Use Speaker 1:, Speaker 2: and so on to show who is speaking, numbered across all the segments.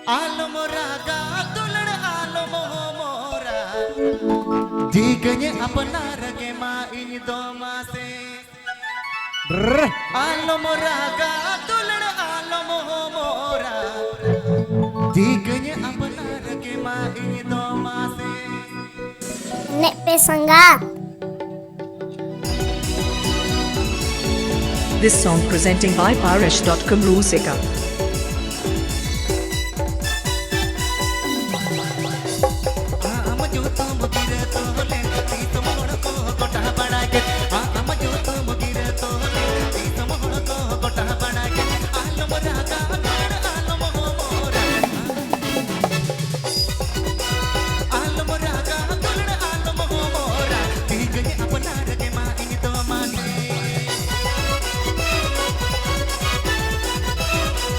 Speaker 1: आलो मोरा गा दुलड़ आलो मोह मोरा दीगने अपना रगे माँ इन दो माँ से आलो मोरा गा दुलड़ आलो मोह मोरा दीगने अपना रगे माँ इन दो माँ से
Speaker 2: nek pesanga.
Speaker 3: This song presenting by Parish.com Rusika.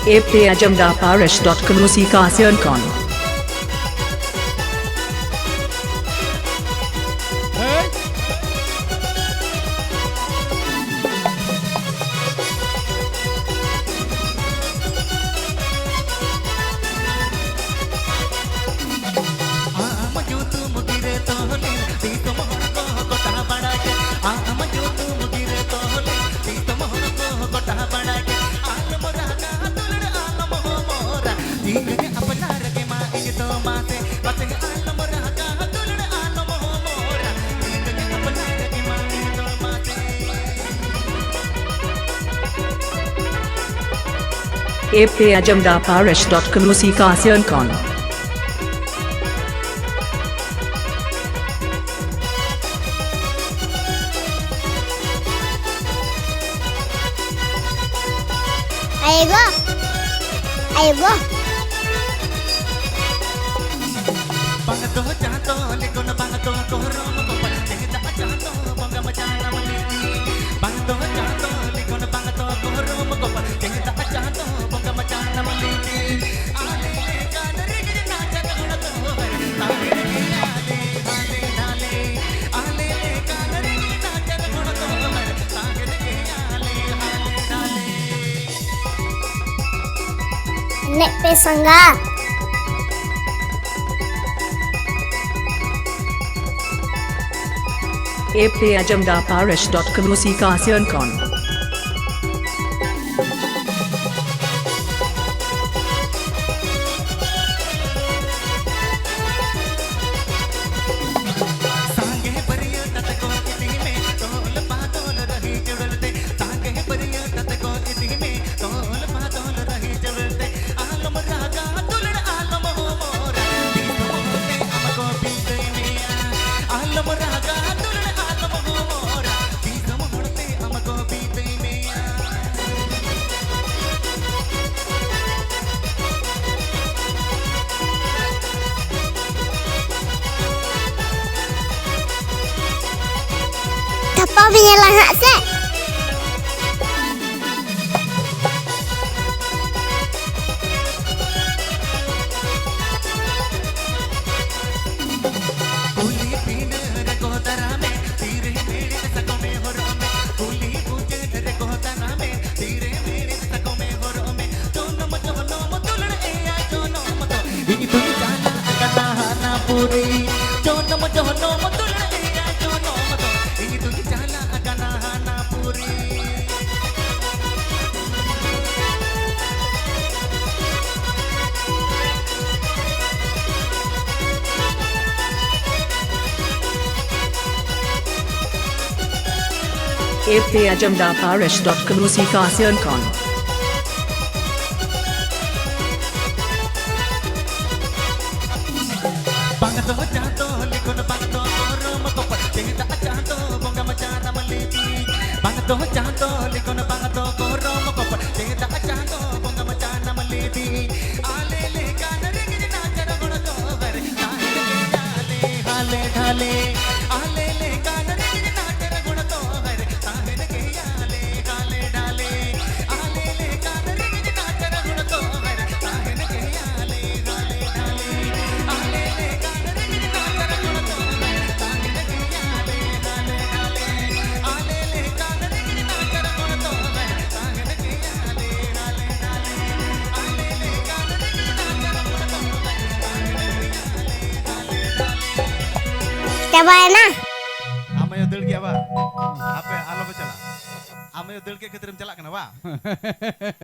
Speaker 3: Ape Ajamda Parish.com Rusika Sion. Ape Ajamda Parish.com Rusika Sion.
Speaker 2: Ayo go.
Speaker 1: Bangato janto lekon bangato korom ko tehda janto banga majana maliti bangato janto lekon bangato korom ko tehda janto banga majana maliti ale kanare ge na jagona to ale ale ale kanare ge na jagona to sagen ge ale
Speaker 2: Nek pesanga.
Speaker 3: Ape Ajamda Parish.com Rusika Sion.
Speaker 2: Kapal punya lahak sek.
Speaker 3: Ape Ajamda Parish.com Rusika Sion.
Speaker 1: Bangato janto lekon bangato korom ko tehda janto banga majana maliti bangato janto lekon bangato korom ko tehda janto banga majana maliti ale le kanare ge na jagona to hale ale le kanare ge na jagona to sahen ge ale le kanare ge na jagona to sahen ge ale le kanare ge na
Speaker 2: Cabayana.
Speaker 1: Amayo dul kia ba? Apa alo ba chala? Amayo dul ke ketirim chalak kena ba?